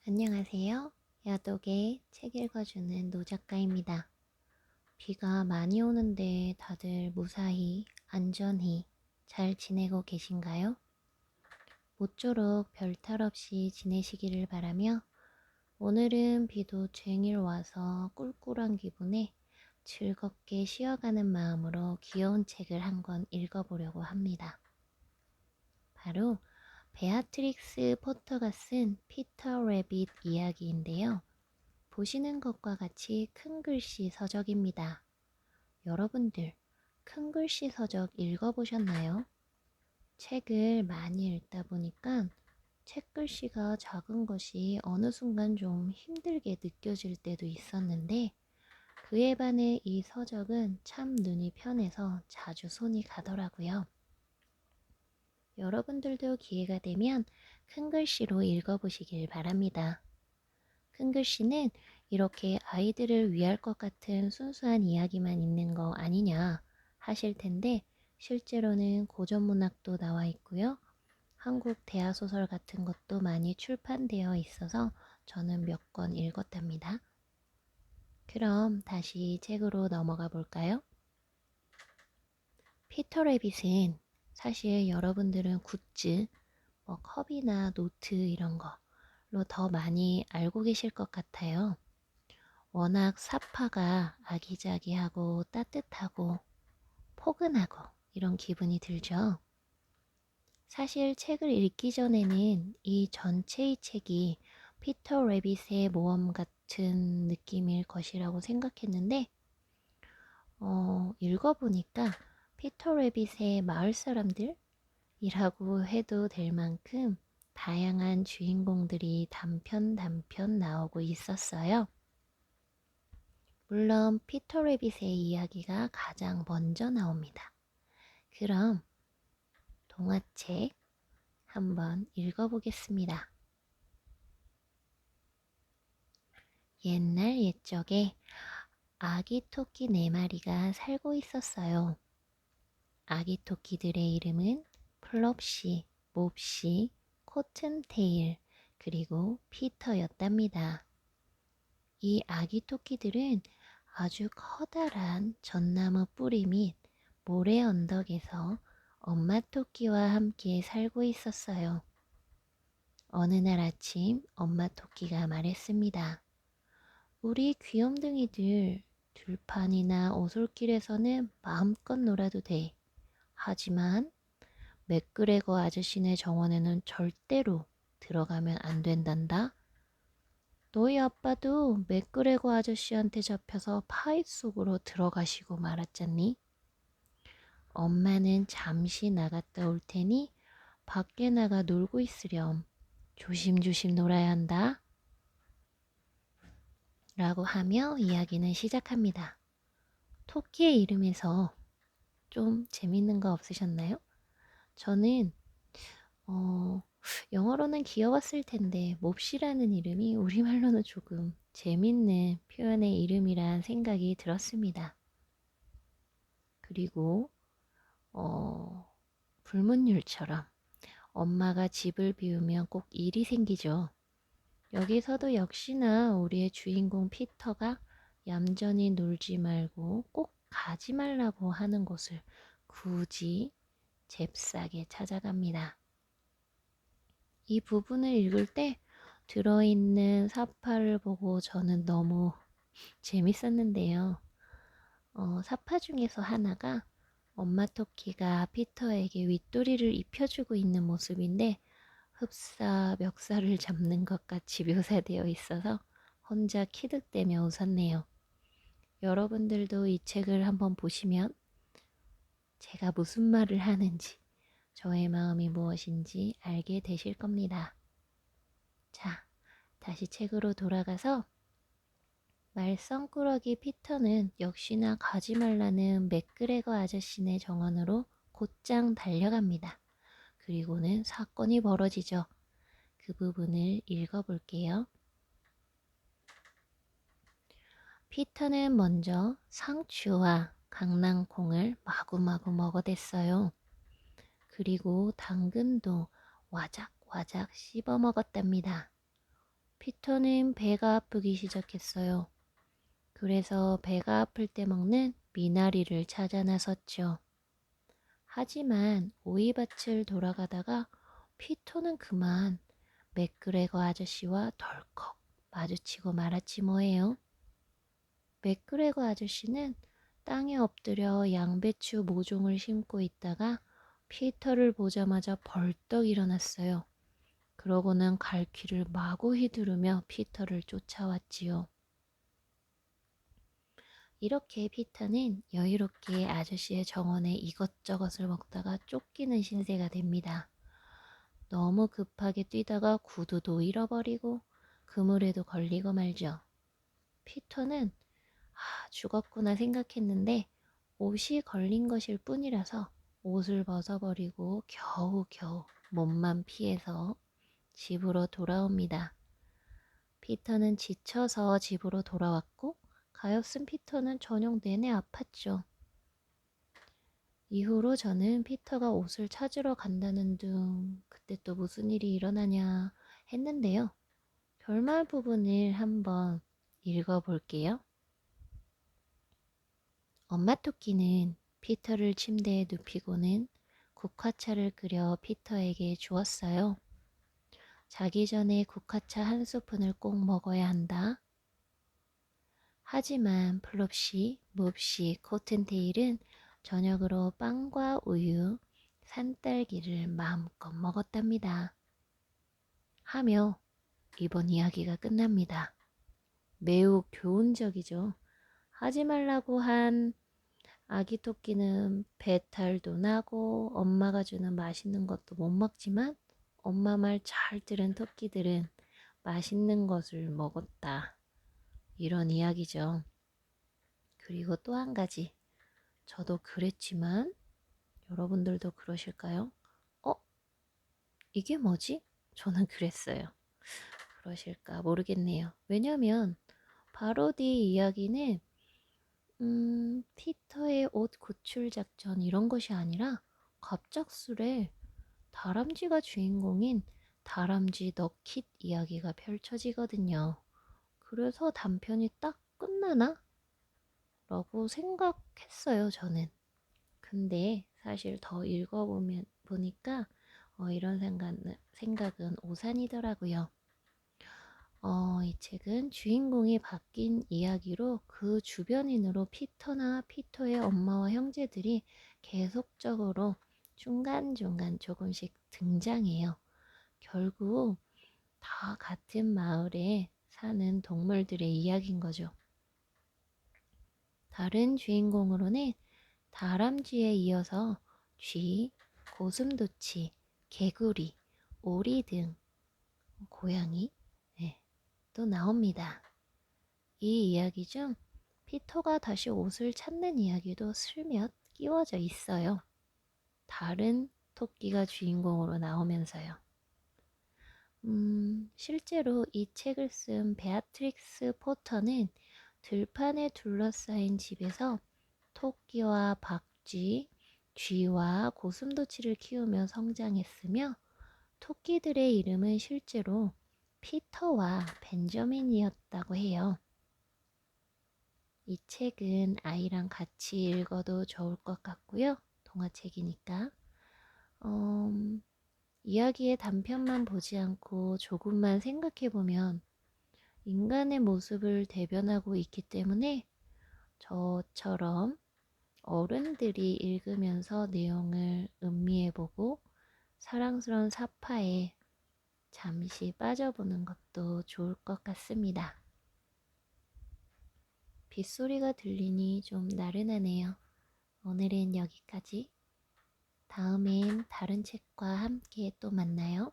안녕하세요. 야독의 책 읽어주는 노작가입니다. 비가 많이 오는데 다들 무사히, 안전히 잘 지내고 계신가요? 모쪼록 별탈 없이 지내시기를 바라며 오늘은 비도 쟁일 와서 꿀꿀한 기분에 즐겁게 쉬어가는 마음으로 귀여운 책을 한 권 읽어보려고 합니다. 바로 베아트릭스 포터가 쓴 피터 레빗 이야기인데요. 보시는 것과 같이 큰 글씨 서적입니다. 여러분들, 큰 글씨 서적 읽어보셨나요? 책을 많이 읽다 보니까 책 글씨가 작은 것이 어느 순간 좀 힘들게 느껴질 때도 있었는데 그에 반해 이 서적은 참 눈이 편해서 자주 손이 가더라고요. 여러분들도 기회가 되면 큰 글씨로 읽어보시길 바랍니다. 큰 글씨는 이렇게 아이들을 위할 것 같은 순수한 이야기만 있는 거 아니냐 하실 텐데 실제로는 고전문학도 나와 있고요. 한국 대하소설 같은 것도 많이 출판되어 있어서 저는 몇 권 읽었답니다. 그럼 다시 책으로 넘어가 볼까요? 피터 레빗은 사실 여러분들은 굿즈, 뭐 컵이나 노트 이런 거로 더 많이 알고 계실 것 같아요. 워낙 사파가 아기자기하고 따뜻하고 포근하고 이런 기분이 들죠. 사실 책을 읽기 전에는 이 전체의 책이 피터 레빗의 모험 같은 느낌일 것이라고 생각했는데 읽어보니까 피터 레빗의 마을 사람들이라고 해도 될 만큼 다양한 주인공들이 단편 나오고 있었어요. 물론 피터 레빗의 이야기가 가장 먼저 나옵니다. 그럼 동화책 한번 읽어보겠습니다. 옛날 옛적에 아기 토끼 4마리가 살고 있었어요. 아기 토끼들의 이름은 플롭시, 몹시, 코튼테일, 그리고 피터였답니다. 이 아기 토끼들은 아주 커다란 전나무 뿌리 및 모래 언덕에서 엄마 토끼와 함께 살고 있었어요. 어느 날 아침 엄마 토끼가 말했습니다. 우리 귀염둥이들 들판이나 오솔길에서는 마음껏 놀아도 돼. 하지만 맥그레거 아저씨네 정원에는 절대로 들어가면 안 된단다. 너희 아빠도 맥그레거 아저씨한테 잡혀서 파이 속으로 들어가시고 말았잖니? 엄마는 잠시 나갔다 올 테니 밖에 나가 놀고 있으렴. 조심조심 놀아야 한다. 라고 하며 이야기는 시작합니다. 토끼의 이름에서 좀 재밌는 거 없으셨나요? 저는 영어로는 귀여웠을 텐데 몹시라는 이름이 우리말로는 조금 재밌는 표현의 이름이란 생각이 들었습니다. 그리고 불문율처럼 엄마가 집을 비우면 꼭 일이 생기죠. 여기서도 역시나 우리의 주인공 피터가 얌전히 놀지 말고 꼭 가지 말라고 하는 곳을 굳이 잽싸게 찾아갑니다. 이 부분을 읽을 때 들어있는 사파를 보고 저는 너무 재밌었는데요. 사파 중에서 하나가 엄마 토끼가 피터에게 윗도리를 입혀주고 있는 모습인데 흡사 멱살을 잡는 것 같이 묘사되어 있어서 혼자 키득대며 웃었네요. 여러분들도 이 책을 한번 보시면 제가 무슨 말을 하는지 저의 마음이 무엇인지 알게 되실 겁니다. 자, 다시 책으로 돌아가서 말썽꾸러기 피터는 역시나 가지 말라는 맥그레거 아저씨네 정원으로 곧장 달려갑니다. 그리고는 사건이 벌어지죠. 그 부분을 읽어볼게요. 피터는 먼저 상추와 강낭콩을 마구마구 먹어댔어요. 그리고 당근도 와작와작 씹어 먹었답니다. 피터는 배가 아프기 시작했어요. 그래서 배가 아플 때 먹는 미나리를 찾아 나섰죠. 하지만 오이밭을 돌아가다가 피터는 그만 맥그레거 아저씨와 덜컥 마주치고 말았지 뭐예요. 맥그레거 아저씨는 땅에 엎드려 양배추 모종을 심고 있다가 피터를 보자마자 벌떡 일어났어요. 그러고는 갈퀴를 마구 휘두르며 피터를 쫓아왔지요. 이렇게 피터는 여유롭게 아저씨의 정원에 이것저것을 먹다가 쫓기는 신세가 됩니다. 너무 급하게 뛰다가 구두도 잃어버리고 그물에도 걸리고 말죠. 피터는 죽었구나 생각했는데 옷이 걸린 것일 뿐이라서 옷을 벗어버리고 겨우겨우 몸만 피해서 집으로 돌아옵니다. 피터는 지쳐서 집으로 돌아왔고 가엾은 피터는 저녁 내내 아팠죠. 이후로 저는 피터가 옷을 찾으러 간다는 둥 그때 또 무슨 일이 일어나냐 했는데요. 결말 부분을 한번 읽어볼게요. 엄마 토끼는 피터를 침대에 눕히고는 국화차를 끓여 피터에게 주었어요. 자기 전에 국화차 한 스푼을 꼭 먹어야 한다. 하지만 플롭시, 몹시, 코튼테일은 저녁으로 빵과 우유, 산딸기를 마음껏 먹었답니다. 하며 이번 이야기가 끝납니다. 매우 교훈적이죠. 하지 말라고 한 아기 토끼는 배탈도 나고 엄마가 주는 맛있는 것도 못 먹지만 엄마 말 잘 들은 토끼들은 맛있는 것을 먹었다. 이런 이야기죠. 그리고 또 한 가지. 저도 그랬지만 여러분들도 그러실까요? 어? 이게 뭐지? 저는 그랬어요. 그러실까 모르겠네요. 왜냐면 바로 뒤 이야기는 피터의 옷 구출 작전 이런 것이 아니라 갑작스레 다람쥐가 주인공인 다람쥐 너킷 이야기가 펼쳐지거든요. 그래서 단편이 딱 끝나나? 라고 생각했어요, 저는. 근데 사실 더 보니까 이런 생각은 오산이더라고요. 이 책은 주인공이 바뀐 이야기로 그 주변인으로 피터나 피터의 엄마와 형제들이 계속적으로 중간중간 조금씩 등장해요. 결국 다 같은 마을에 사는 동물들의 이야기인 거죠. 다른 주인공으로는 다람쥐에 이어서 쥐, 고슴도치, 개구리, 오리 등 고양이 또 나옵니다. 이 이야기 중 피터가 다시 옷을 찾는 이야기도 슬며t 끼워져 있어요. 다른 토끼가 주인공으로 나오면서요. 실제로 이 책을 쓴 베아트릭스 포터는 들판에 둘러싸인 집에서 토끼와 박쥐, 쥐와 고슴도치를 키우며 성장했으며 토끼들의 이름은 실제로 피터와 벤저민이었다고 해요. 이 책은 아이랑 같이 읽어도 좋을 것 같고요. 동화책이니까. 이야기의 단편만 보지 않고 조금만 생각해보면 인간의 모습을 대변하고 있기 때문에 저처럼 어른들이 읽으면서 내용을 음미해보고 사랑스러운 사파에 잠시 빠져보는 것도 좋을 것 같습니다. 빗소리가 들리니 좀 나른하네요. 오늘은 여기까지. 다음엔 다른 책과 함께 또 만나요.